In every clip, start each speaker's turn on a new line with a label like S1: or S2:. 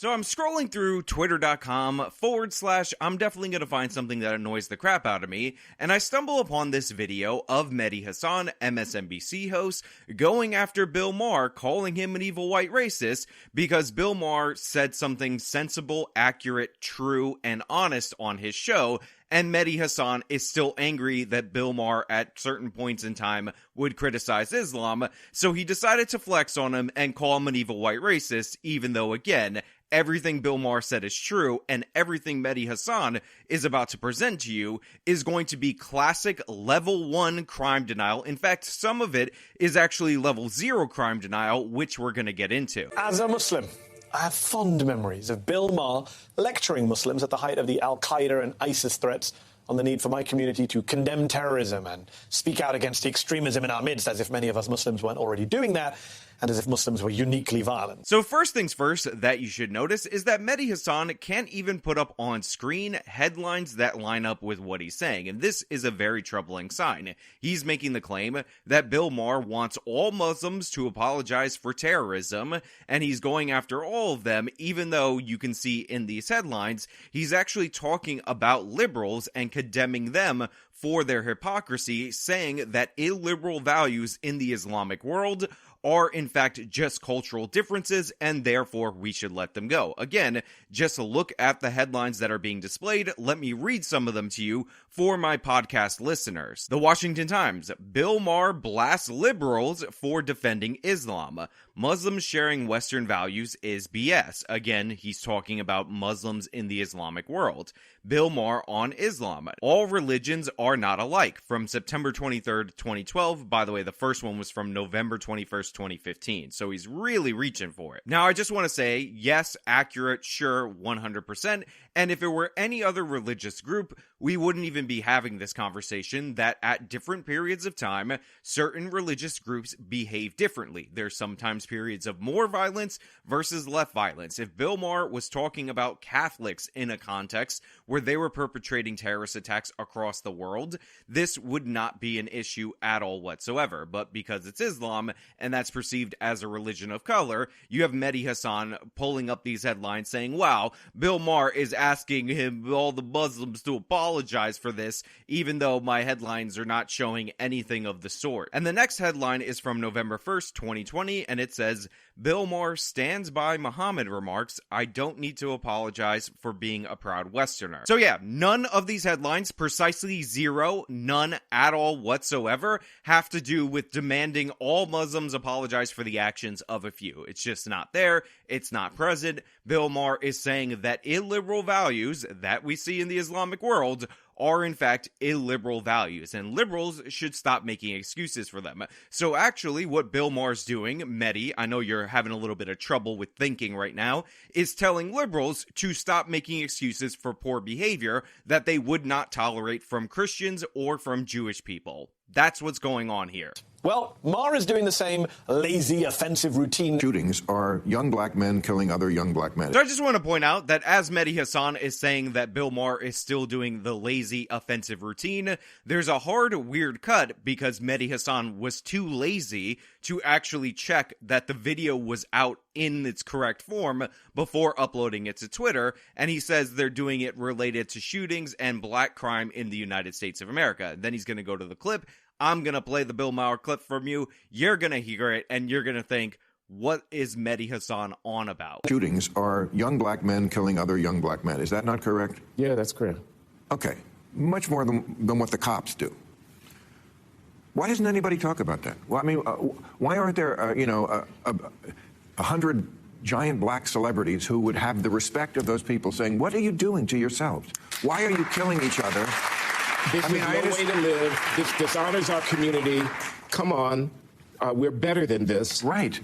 S1: So I'm scrolling through twitter.com/I'm definitely going to find something that annoys the crap out of me, and I stumble upon this video of Mehdi Hasan, MSNBC host, going after Bill Maher, calling him an evil white racist because Bill Maher said something sensible, accurate, true, and honest on his show, and Mehdi Hasan is still angry that Bill Maher at certain points in time would criticize Islam, so he decided to flex on him and call him an evil white racist, even though, again, everything Bill Maher said is true, and everything Mehdi Hasan is about to present to you is going to be classic level 1 crime denial. In fact, some of it is actually level 0 crime denial, which we're going to get into.
S2: As a Muslim, I have fond memories of Bill Maher lecturing Muslims at the height of the Al-Qaeda and ISIS threats on the need for my community to condemn terrorism and speak out against the extremism in our midst, as if many of us Muslims weren't already doing that, and as if Muslims were uniquely violent.
S1: So first things first that you should notice is that Mehdi Hasan can't even put up on screen headlines that line up with what he's saying, and this is a very troubling sign. He's making the claim that Bill Maher wants all Muslims to apologize for terrorism, and he's going after all of them, even though you can see in these headlines, he's actually talking about liberals and condemning them for their hypocrisy, saying that illiberal values in the Islamic world are in fact just cultural differences, and therefore we should let them go. Again, just look at the headlines that are being displayed. Let me read some of them to you for my podcast listeners. The Washington Times: Bill Maher blasts liberals for defending Islam. Muslims sharing Western values is BS. Again, he's talking about Muslims in the Islamic world. Bill Maher on Islam: all religions are not alike. From September 23rd, 2012. By the way, the first one was from November 21st, 2015. So he's really reaching for it. Now, I just want to say, yes, accurate, sure, 100%. And if it were any other religious group, we wouldn't even be having this conversation, that at different periods of time, certain religious groups behave differently. There's sometimes periods of more violence versus less violence. If Bill Maher was talking about Catholics in a context where they were perpetrating terrorist attacks across the world, this would not be an issue at all whatsoever. But because it's Islam, and that's perceived as a religion of color, you have Mehdi Hasan pulling up these headlines saying, wow, Bill Maher is asking all the Muslims to apologize for this, even though my headlines are not showing anything of the sort. And the next headline is from November 1st, 2020, and it says, Bill Maher stands by Muhammad remarks, I don't need to apologize for being a proud Westerner. So yeah, none of these headlines, precisely zero, none at all whatsoever, have to do with demanding all Muslims apologize for the actions of a few. It's just not there. It's not present. Bill Maher is saying that illiberal values that we see in the Islamic world are in fact illiberal values, and liberals should stop making excuses for them. So actually what Bill Maher's doing, Mehdi, I know you're having a little bit of trouble with thinking right now, is telling liberals to stop making excuses for poor behavior that they would not tolerate from Christians or from Jewish people. That's what's going on here.
S2: Well, Maher is doing the same lazy, offensive routine.
S3: Shootings are young black men killing other young black men.
S1: So I just want to point out that as Mehdi Hasan is saying that Bill Maher is still doing the lazy, offensive routine, there's a hard, weird cut because Mehdi Hasan was too lazy to actually check that the video was out in its correct form before uploading it to Twitter, and he says they're doing it related to shootings and black crime in the United States of America. Then he's going to go to the clip. I'm going to play the Bill Maher clip from you. You're going to hear it, and you're going to think, what is Mehdi Hasan on about?
S3: Shootings are young black men killing other young black men. Is that not correct?
S4: Yeah, that's correct. Okay.
S3: Much more than what the cops do. Why doesn't anybody talk about that? Well, I mean, why aren't there, 100 giant black celebrities who would have the respect of those people saying, what are you doing to yourselves? Why are you killing each other?
S4: This is no way to live. This dishonors our community. Come on. We're better than this.
S3: Right.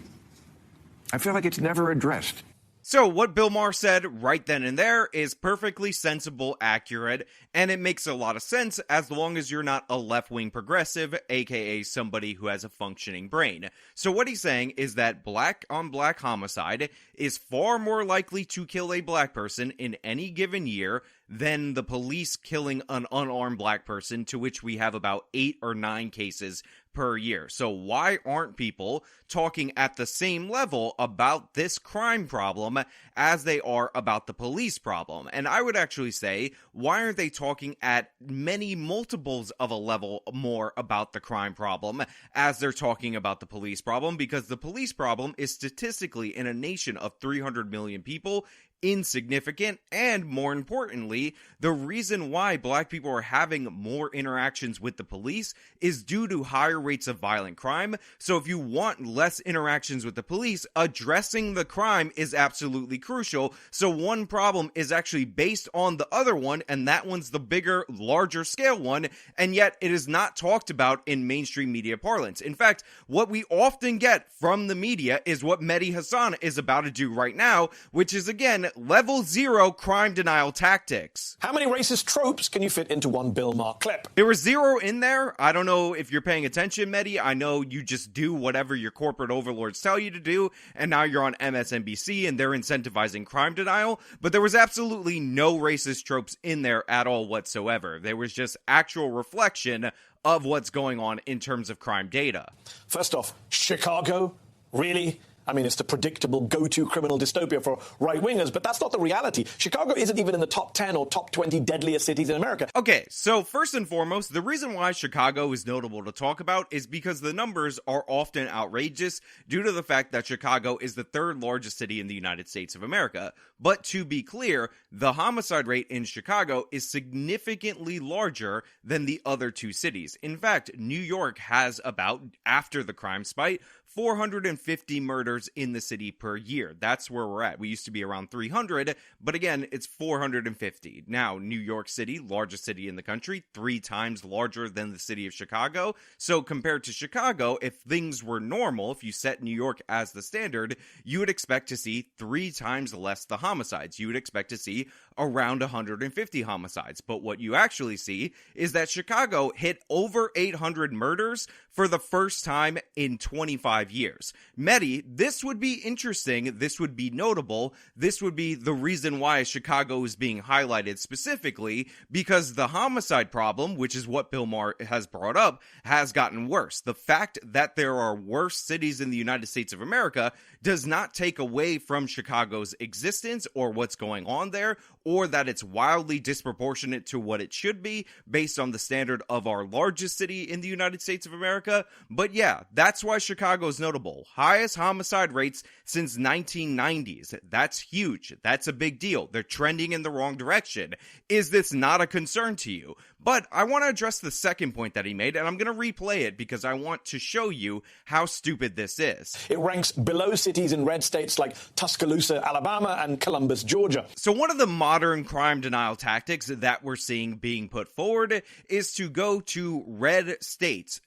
S3: I feel like it's never addressed.
S1: So what Bill Maher said right then and there is perfectly sensible, accurate, and it makes a lot of sense as long as you're not a left-wing progressive, aka somebody who has a functioning brain. So what he's saying is that black-on-black homicide is far more likely to kill a black person in any given year than the police killing an unarmed black person, to which we have about 8 or 9 cases per year. So why aren't people talking at the same level about this crime problem as they are about the police problem? And I would actually say, why aren't they talking at many multiples of a level more about the crime problem as they're talking about the police problem? Because the police problem is statistically, in a nation of 300 million people, insignificant, and more importantly, the reason why black people are having more interactions with the police is due to higher rates of violent crime. So if you want less interactions with the police, addressing the crime is absolutely crucial. So one problem is actually based on the other one, and that one's the bigger, larger scale one, and yet it is not talked about in mainstream media parlance. In fact, what we often get from the media is what Mehdi Hasan is about to do right now, which is, again, level 0 crime denial tactics.
S2: How many racist tropes can you fit into one Bill Maher clip?
S1: There was 0 in there. I don't know if you're paying attention, Mehdi. I know you just do whatever your corporate overlords tell you to do, and now you're on MSNBC and they're incentivizing crime denial, but there was absolutely no racist tropes in there at all whatsoever. There was just actual reflection of what's going on in terms of crime data.
S2: First off, Chicago? Really? I mean, it's the predictable go-to criminal dystopia for right-wingers, but that's not the reality. Chicago isn't even in the top 10 or top 20 deadliest cities in America.
S1: Okay, so first and foremost, the reason why Chicago is notable to talk about is because the numbers are often outrageous due to the fact that Chicago is the 3rd largest city in the United States of America. But to be clear, the homicide rate in Chicago is significantly larger than the other 2 cities. In fact, New York has about, after the crime spike, 450 murders in the city per year. That's where we're at. We used to be around 300, but again, it's 450. Now, New York City, largest city in the country, 3 times larger than the city of Chicago. So compared to Chicago, if things were normal, if you set New York as the standard, you would expect to see 3 times less the homicides. You would expect to see around 150 homicides. But what you actually see is that Chicago hit over 800 murders for the first time in 25 years. Mehdi, this would be interesting. This would be notable. This would be the reason why Chicago is being highlighted specifically, because the homicide problem, which is what Bill Maher has brought up, has gotten worse. The fact that there are worse cities in the United States of America does not take away from Chicago's existence or what's going on there, or that it's wildly disproportionate to what it should be based on the standard of our largest city in the United States of America. But yeah, that's why Chicago is notable. Highest homicide rates since 1990s. That's huge. That's a big deal. They're trending in the wrong direction. Is this not a concern to you? But I want to address the second point that he made, and I'm going to replay it because I want to show you how stupid this is.
S2: It ranks below cities in red states like Tuscaloosa, Alabama, and Columbus, Georgia.
S1: So one of the modern crime denial tactics that we're seeing being put forward is to go to red states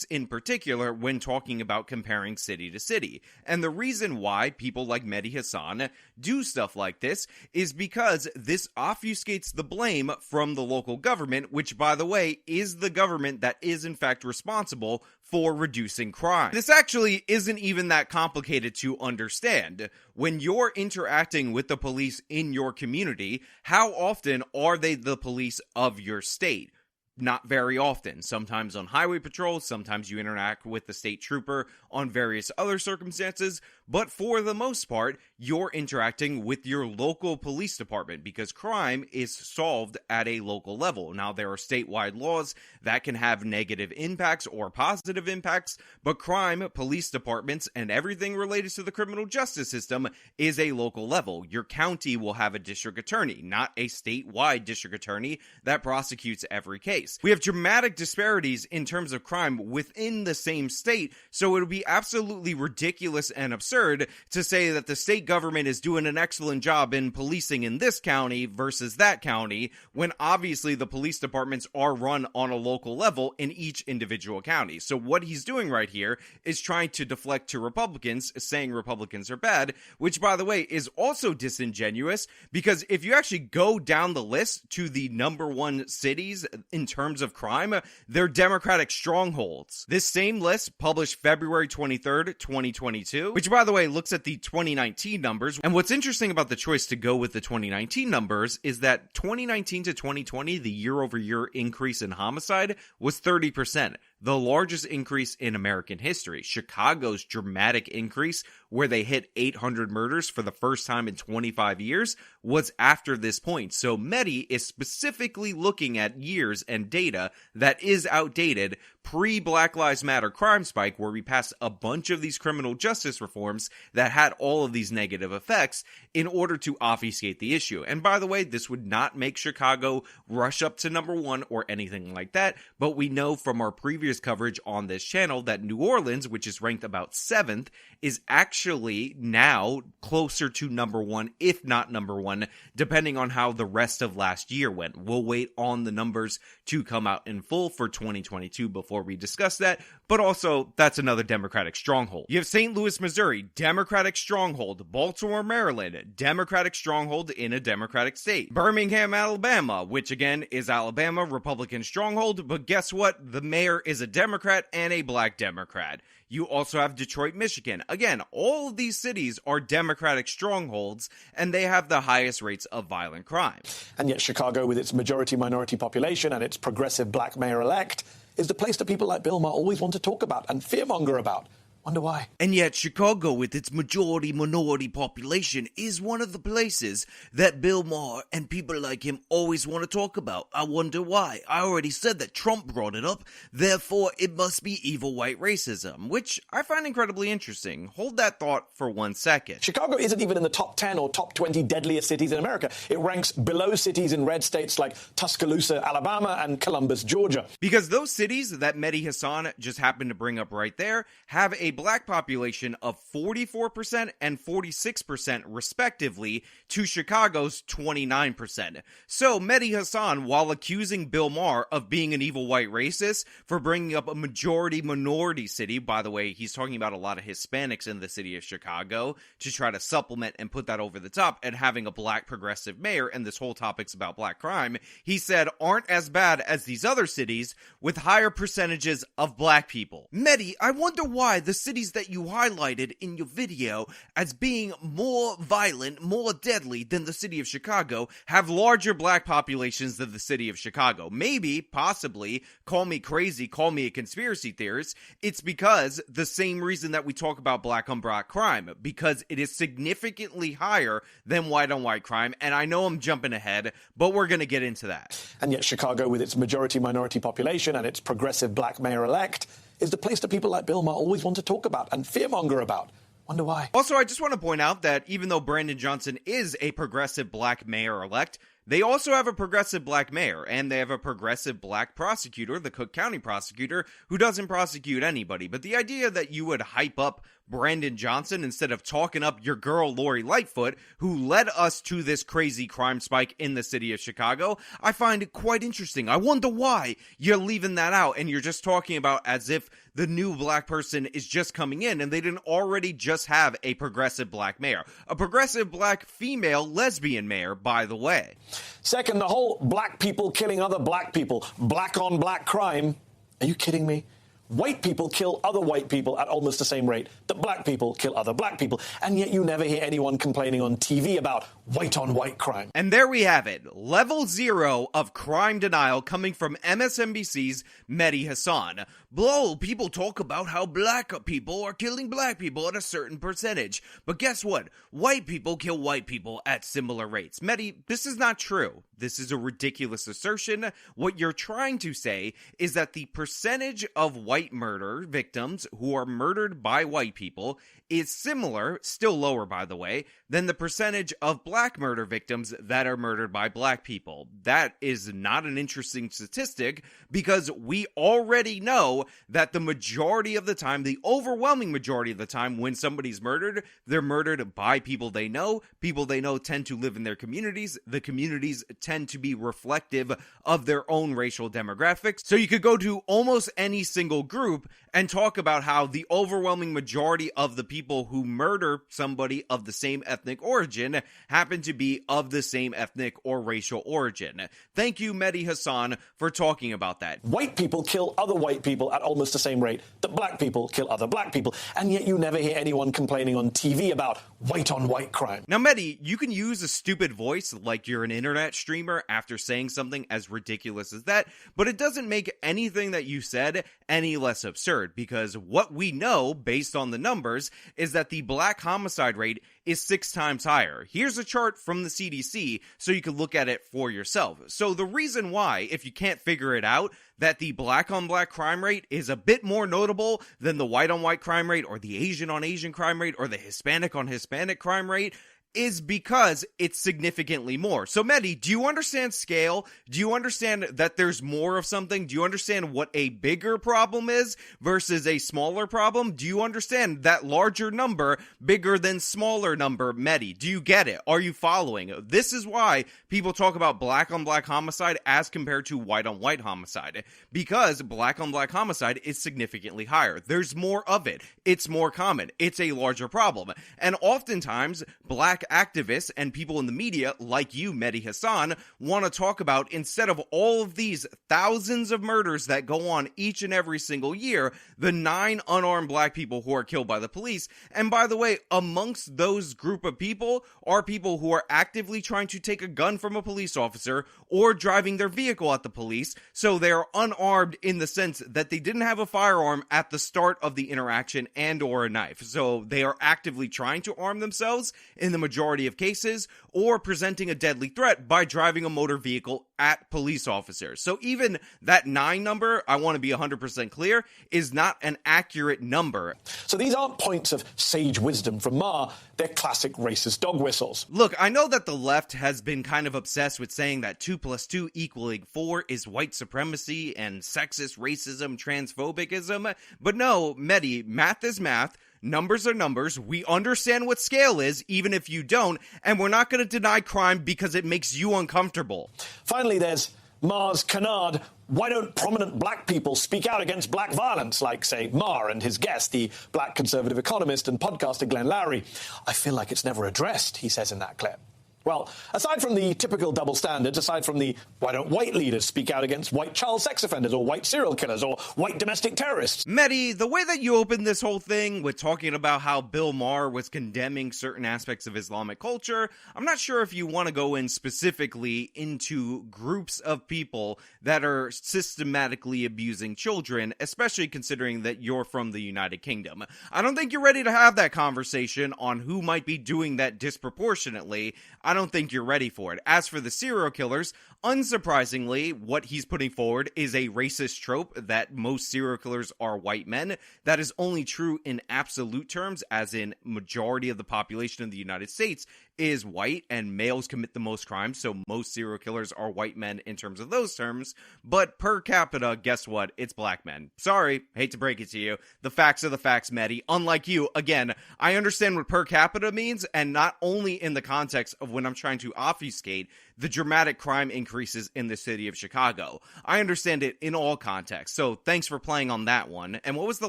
S1: in particular, when talking about comparing city to city. And the reason why people like Mehdi Hasan do stuff like this is because this obfuscates the blame from the local government, which, by the way, is the government that is in fact responsible for reducing crime. This actually isn't even that complicated to understand. When you're interacting with the police in your community, how often are they the police of your state? Not very often. Sometimes on highway patrol, sometimes you interact with the state trooper on various other circumstances, but for the most part, you're interacting with your local police department because crime is solved at a local level. Now, there are statewide laws that can have negative impacts or positive impacts, but crime, police departments, and everything related to the criminal justice system is a local level. Your county will have a district attorney, not a statewide district attorney that prosecutes every case. We have dramatic disparities in terms of crime within the same state, so it would be absolutely ridiculous and absurd to say that the state government is doing an excellent job in policing in this county versus that county, when obviously the police departments are run on a local level in each individual county. So what he's doing right here is trying to deflect to Republicans, saying Republicans are bad, which, by the way, is also disingenuous, because if you actually go down the list to the number 1 cities in terms of crime, they're Democratic strongholds. This same list, published February 23rd, 2022, which, by the way, looks at the 2019 numbers. And what's interesting about the choice to go with the 2019 numbers is that 2019 to 2020, the year-over-year increase in homicide was 30%. the largest increase in American history. Chicago's dramatic increase, where they hit 800 murders for the first time in 25 years, was after this point. So Mehdi is specifically looking at years and data that is outdated pre-Black Lives Matter crime spike, where we passed a bunch of these criminal justice reforms that had all of these negative effects in order to obfuscate the issue. And by the way, this would not make Chicago rush up to number one or anything like that, but we know from our previous coverage on this channel that New Orleans, which is ranked about 7th, is actually now closer to number one, if not number one, depending on how the rest of last year went. We'll wait on the numbers to come out in full for 2022 before we discuss that, but also that's another Democratic stronghold. You have St. Louis, Missouri, Democratic stronghold. Baltimore, Maryland, Democratic stronghold in a Democratic state. Birmingham, Alabama, which again is Alabama, Republican stronghold, but guess what? The mayor is a Democrat and a black Democrat. You also have Detroit, Michigan. Again, all of these cities are Democratic strongholds, and they have the highest rates of violent crime.
S2: And yet Chicago, with its majority-minority population and its progressive black mayor-elect, is the place that people like Bill Maher always want to talk about and fearmonger about. Wonder why.
S1: And yet Chicago, with its majority-minority population, is one of the places that Bill Maher and people like him always want to talk about. I wonder why. I already said that Trump brought it up, therefore it must be evil white racism, which I find incredibly interesting. Hold that thought for 1 second.
S2: Chicago isn't even in the top 10 or top 20 deadliest cities in America. It ranks below cities in red states like Tuscaloosa, Alabama, and Columbus, Georgia.
S1: Because those cities that Mehdi Hasan just happened to bring up right there have a black population of 44% and 46% respectively to Chicago's 29%. So Mehdi Hasan, while accusing Bill Maher of being an evil white racist for bringing up a majority-minority city, by the way, he's talking about a lot of Hispanics in the city of Chicago to try to supplement and put that over the top, and having a black progressive mayor, and this whole topic's about black crime, he said aren't as bad as these other cities with higher percentages of black people. Mehdi, I wonder why the cities that you highlighted in your video as being more violent, more deadly than the city of Chicago have larger black populations than the city of Chicago. Maybe, possibly, call me crazy, call me a conspiracy theorist, it's because the same reason that we talk about black on black crime, because it is significantly higher than white on white crime, and I know I'm jumping ahead, but we're going to get into that.
S2: And yet Chicago, with its majority-minority population and its progressive black mayor-elect, is the place that people like Bill Maher always want to talk about and fearmonger about. Wonder why.
S1: Also, I just want to point out that even though Brandon Johnson is a progressive black mayor-elect, they also have a progressive black mayor, and they have a progressive black prosecutor, the Cook County prosecutor, who doesn't prosecute anybody. But the idea that you would hype up Brandon Johnson instead of talking up your girl Lori Lightfoot, who led us to this crazy crime spike in the city of Chicago, I find it quite interesting. I wonder why you're leaving that out and you're just talking about as if the new black person is just coming in and they didn't already just have a progressive black mayor. A progressive black female lesbian mayor, by the way.
S2: Second, the whole black people killing other black people, black on black crime. Are you kidding me? White people kill other white people at almost the same rate that black people kill other black people. And yet you never hear anyone complaining on TV about white-on-white crime.
S1: And there we have it. Level 0 of crime denial coming from MSNBC's Mehdi Hasan. Blow, people talk about how black people are killing black people at a certain percentage. But guess what? White people kill white people at similar rates. Mehdi, this is not true. This is a ridiculous assertion. What you're trying to say is that the percentage of white murder victims who are murdered by white people is similar, still lower by the way, than the percentage of black murder victims that are murdered by black people. That is not an interesting statistic because we already know that the majority of the time, the overwhelming majority of the time when somebody's murdered, they're murdered by people they know. People they know tend to live in their communities. The communities tend to be reflective of their own racial demographics. So you could go to almost any single group and talk about how the overwhelming majority of the people who murder somebody of the same ethnic origin happen to be of the same ethnic or racial origin. Thank you, Mehdi Hasan, for talking about that.
S2: White people kill other white people at almost the same rate that black people kill other black people. And yet you never hear anyone complaining on TV about white-on-white crime.
S1: Now, Mehdi, you can use a stupid voice like you're an internet streamer after saying something as ridiculous as that, but it doesn't make anything that you said any less absurd, because what we know, based on the numbers, is that the black homicide rate is 6 times higher. Here's a chart from the CDC so you can look at it for yourself. So the reason why, if you can't figure it out, that the black-on-black crime rate is a bit more notable than the white-on-white crime rate, or the Asian-on-Asian crime rate, or the Hispanic-on-Hispanic crime rate, is because it's significantly more. So, Mehdi, do you understand scale? Do you understand that there's more of something? Do you understand what a bigger problem is versus a smaller problem? Do you understand that larger number bigger than smaller number, Mehdi? Do you get it? Are you following? This is why people talk about black-on-black homicide as compared to white-on-white homicide, because black-on-black homicide is significantly higher. There's more of it. It's more common. It's a larger problem. And oftentimes, black activists and people in the media, like you, Mehdi Hasan, want to talk about, instead of all of these thousands of murders that go on each and every single year, the 9 unarmed black people who are killed by the police. And by the way, amongst those group of people are people who are actively trying to take a gun from a police officer or driving their vehicle at the police, so they are unarmed in the sense that they didn't have a firearm at the start of the interaction and or a knife. So they are actively trying to arm themselves in the majority of cases, or presenting a deadly threat by driving a motor vehicle at police officers. So even that 9 number, I want to be 100% clear, is not an accurate number.
S2: So these aren't points of sage wisdom from Maher, they're classic racist dog whistles.
S1: Look, I know that the left has been kind of obsessed with saying that 2 + 2 = 4 is white supremacy and sexist racism, transphobicism, but no, Mehdi, math is math. Numbers are numbers. We understand what scale is, even if you don't, and we're not going to deny crime because it makes you uncomfortable.
S2: Finally, there's Maher's canard. Why don't prominent black people speak out against black violence, like, say, Maher and his guest, the black conservative economist and podcaster Glenn Loury? I feel like it's never addressed, he says in that clip. Well, aside from the typical double standards, aside from the why don't white leaders speak out against white child sex offenders or white serial killers or white domestic terrorists?
S1: Mehdi, the way that you opened this whole thing with talking about how Bill Maher was condemning certain aspects of Islamic culture, I'm not sure if you want to go in specifically into groups of people that are systematically abusing children, especially considering that you're from the United Kingdom. I don't think you're ready to have that conversation on who might be doing that disproportionately. I don't think you're ready for it. As for the serial killers, unsurprisingly, what he's putting forward is a racist trope that most serial killers are white men. That is only true in absolute terms, as in majority of the population of the United States is white and males commit the most crimes, so most serial killers are white men in terms of those terms. But per capita, guess what? It's black men. Sorry, hate to break it to you. The facts are the facts, Mehdi. Unlike you, again, I understand what per capita means, and not only in the context of when I'm trying to obfuscate the dramatic crime increases in the city of Chicago. I understand it in all contexts, so thanks for playing on that one. And what was the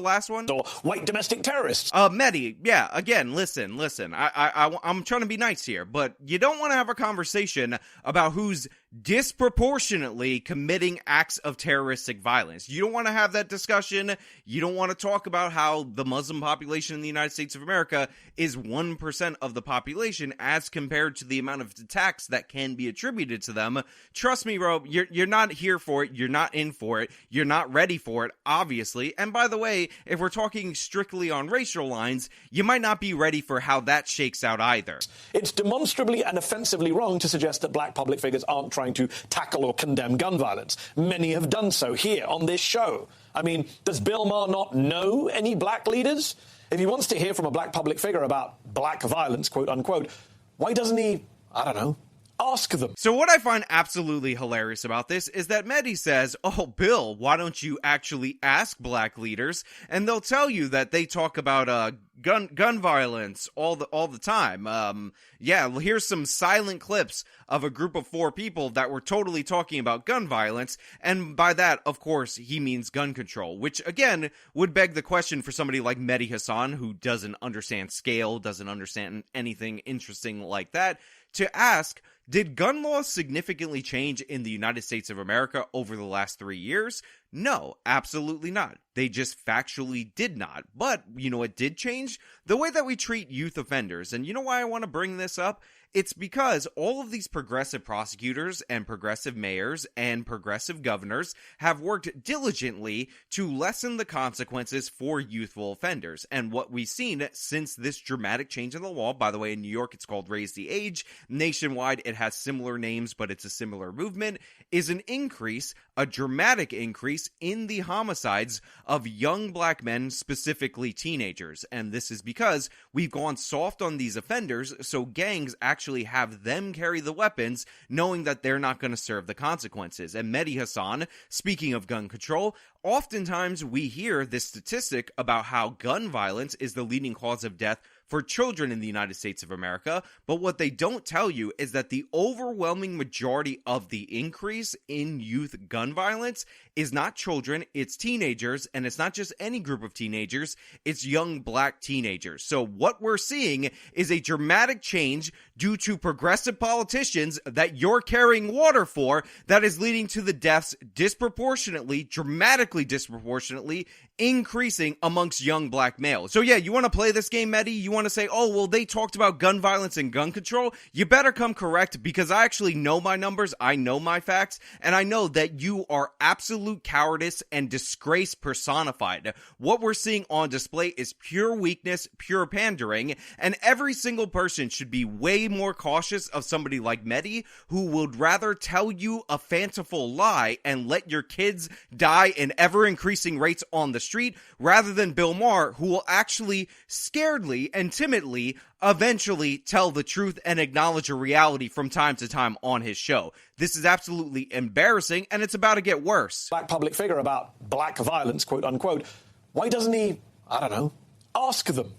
S1: last one?
S2: Or white domestic terrorists.
S1: Mehdi, yeah, again, listen. I'm trying to be nice here, but you don't want to have a conversation about who's disproportionately committing acts of terroristic violence. You don't want to have that discussion. You don't want to talk about how the Muslim population in the United States of America is 1% of the population as compared to the amount of attacks that can be attributed to them. Trust me, bro, you're not here for it. You're not in for it. You're not ready for it, obviously. And by the way, if we're talking strictly on racial lines, you might not be ready for how that shakes out either.
S2: It's demonstrably and offensively wrong to suggest that black public figures aren't trying to tackle or condemn gun violence. Many have done so here on this show. I mean, does Bill Maher not know any black leaders? If he wants to hear from a black public figure about black violence, quote unquote, why doesn't he, I don't know, ask them?
S1: So what I find absolutely hilarious about this is that Mehdi says, oh, Bill, why don't you actually ask black leaders? And they'll tell you that they talk about gun violence all the time. Yeah, here's some silent clips of a group of 4 people that were totally talking about gun violence, and by that, of course, he means gun control, which, again, would beg the question for somebody like Mehdi Hasan, who doesn't understand scale, doesn't understand anything interesting like that, to ask, did gun laws significantly change in the United States of America over the last 3 years? No, absolutely not. They just factually did not. But you know what did change? The way that we treat youth offenders. And you know why I want to bring this up? It's because all of these progressive prosecutors and progressive mayors and progressive governors have worked diligently to lessen the consequences for youthful offenders. And what we've seen since this dramatic change in the law, by the way, in New York it's called Raise the Age, nationwide it has similar names but it's a similar movement, is an increase, a dramatic increase in the homicides of young black men, specifically teenagers. And this is because we've gone soft on these offenders, so gangs actually have them carry the weapons, knowing that they're not going to serve the consequences. And Mehdi Hasan, speaking of gun control, oftentimes we hear this statistic about how gun violence is the leading cause of death for children in the United States of America, but what they don't tell you is that the overwhelming majority of the increase in youth gun violence is not children, it's teenagers, and it's not just any group of teenagers, it's young black teenagers. So what we're seeing is a dramatic change due to progressive politicians that you're carrying water for that is leading to the deaths disproportionately, dramatically disproportionately, increasing amongst young black males. So yeah, you want to play this game, Mehdi? You want to say, oh, well, they talked about gun violence and gun control? You better come correct, because I actually know my numbers, I know my facts, and I know that you are absolute cowardice and disgrace personified. What we're seeing on display is pure weakness, pure pandering, and every single person should be way more cautious of somebody like Mehdi, who would rather tell you a fanciful lie and let your kids die in ever-increasing rates on the street, rather than Bill Maher, who will actually scaredly and timidly eventually tell the truth and acknowledge a reality from time to time on his show. This is absolutely embarrassing, and it's about to get worse.
S2: Black public figure about black violence, quote unquote. Why doesn't he, I don't know, ask them?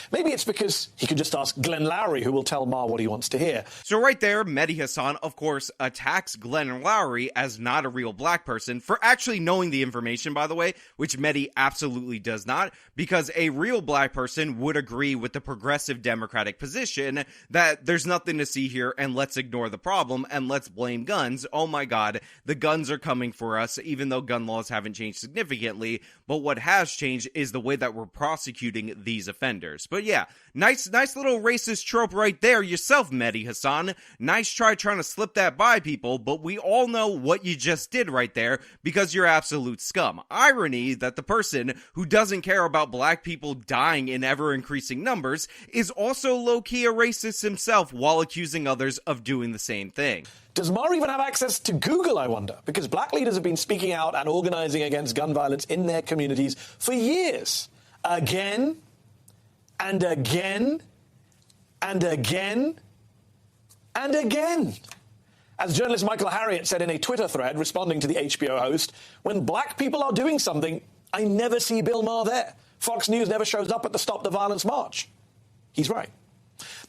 S2: Maybe it's because he could just ask Glenn Lowry, who will tell Maher what he wants to hear.
S1: So right there, Mehdi Hasan, of course, attacks Glenn Lowry as not a real black person for actually knowing the information, by the way, which Mehdi absolutely does not, because a real black person would agree with the progressive Democratic position that there's nothing to see here and let's ignore the problem and let's blame guns. Oh my God, the guns are coming for us, even though gun laws haven't changed significantly. But what has changed is the way that we're prosecuting these offenders. But yeah, nice little racist trope right there yourself, Mehdi Hasan. Nice trying to slip that by people, but we all know what you just did right there, because you're absolute scum. Irony that the person who doesn't care about black people dying in ever-increasing numbers is also low-key a racist himself, while accusing others of doing the same thing.
S2: Does Maher even have access to Google, I wonder? Because black leaders have been speaking out and organizing against gun violence in their communities for years. Again and again and again and again. As journalist Michael Harriot said in a Twitter thread responding to the HBO host, when black people are doing something, I never see Bill Maher there. Fox News never shows up at the Stop the Violence march. He's right.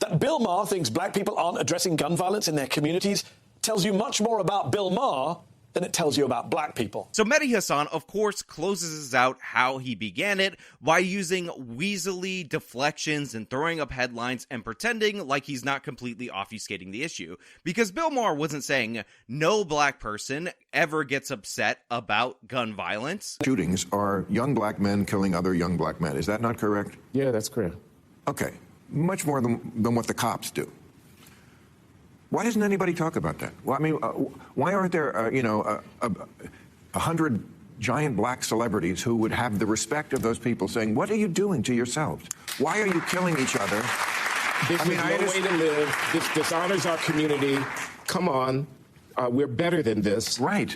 S2: That Bill Maher thinks black people aren't addressing gun violence in their communities tells you much more about Bill Maher than it tells you about black people.
S1: So Mehdi Hasan, of course, closes out how he began it by using weaselly deflections and throwing up headlines and pretending like he's not completely obfuscating the issue. Because Bill Maher wasn't saying no black person ever gets upset about gun violence.
S3: Shootings are young black men killing other young black men. Is that not correct?
S4: Yeah, that's correct.
S3: Okay. Much more than what the cops do. Why doesn't anybody talk about that? Well, I mean, why aren't there, 100 giant black celebrities who would have the respect of those people saying, what are you doing to yourselves? Why are you killing each other?
S4: This is no way to live. This dishonors our community. Come on. We're better than this.
S3: Right.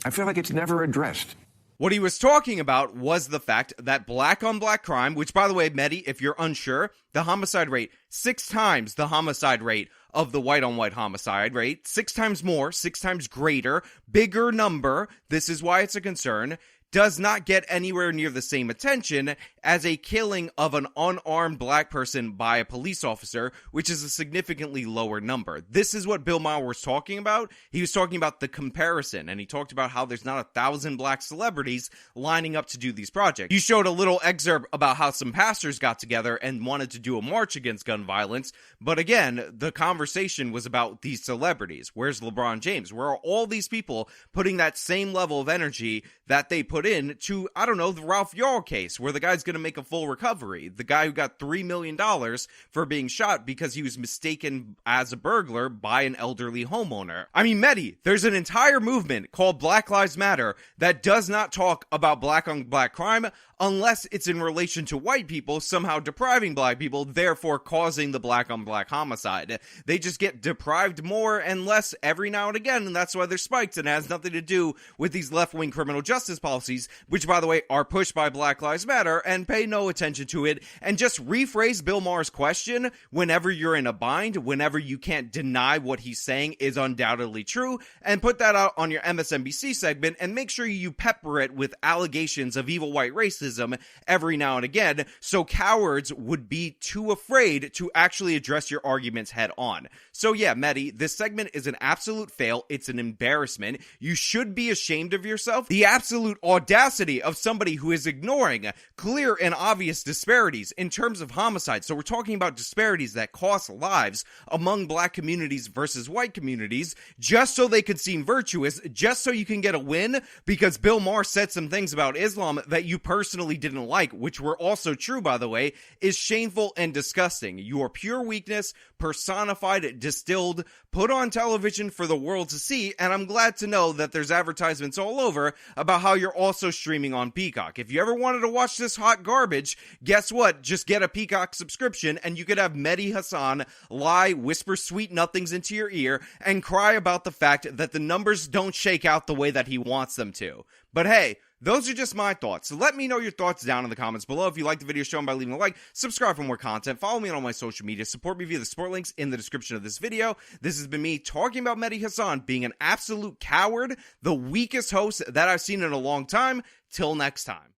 S3: I feel like it's never addressed.
S1: What he was talking about was the fact that black on black crime, which, by the way, Mehdi, if you're unsure, the homicide rate, 6 times the homicide rate of the white on white homicide rate, 6 times more, 6 times greater, bigger number. This is why it's a concern. Does not get anywhere near the same attention as a killing of an unarmed black person by a police officer, which is a significantly lower number. This is what Bill Maher was talking about. He was talking about the comparison, and he talked about how there's not 1,000 black celebrities lining up to do these projects. You showed a little excerpt about how some pastors got together and wanted to do a march against gun violence, but again, the conversation was about these celebrities. Where's LeBron James? Where are all these people putting that same level of energy that they put put in to, I don't know, the Ralph Yarl case where the guy's going to make a full recovery. The guy who got $3 million for being shot because he was mistaken as a burglar by an elderly homeowner. I mean, Mehdi, there's an entire movement called Black Lives Matter that does not talk about black on black crime unless it's in relation to white people somehow depriving black people, therefore causing the black on black homicide. They just get deprived more and less every now and again, and that's why they're spiked, and it has nothing to do with these left-wing criminal justice policies, which, by the way, are pushed by Black Lives Matter, and pay no attention to it, and just rephrase Bill Maher's question whenever you're in a bind, whenever you can't deny what he's saying is undoubtedly true, and put that out on your MSNBC segment, and make sure you pepper it with allegations of evil white racism every now and again, so cowards would be too afraid to actually address your arguments head on. So yeah, Mehdi, this segment is an absolute fail. It's an embarrassment. You should be ashamed of yourself. The absolute audacity of somebody who is ignoring clear and obvious disparities in terms of homicide. So we're talking about disparities that cost lives among black communities versus white communities, just so they could seem virtuous, just so you can get a win, because Bill Maher said some things about Islam that you personally didn't like, which were also true, by the way, is shameful and disgusting. Your pure weakness, personified, distilled, put on television for the world to see, and I'm glad to know that there's advertisements all over about how you're also streaming on Peacock. If you ever wanted to watch this hot garbage, guess what? Just get a Peacock subscription, and you could have Mehdi Hasan lie, whisper sweet nothings into your ear, and cry about the fact that the numbers don't shake out the way that he wants them to. But hey, those are just my thoughts. So let me know your thoughts down in the comments below. If you like the video, show them by leaving a like, subscribe for more content, follow me on all my social media, support me via the support links in the description of this video. This has been me talking about Mehdi Hasan being an absolute coward, the weakest host that I've seen in a long time. Till next time.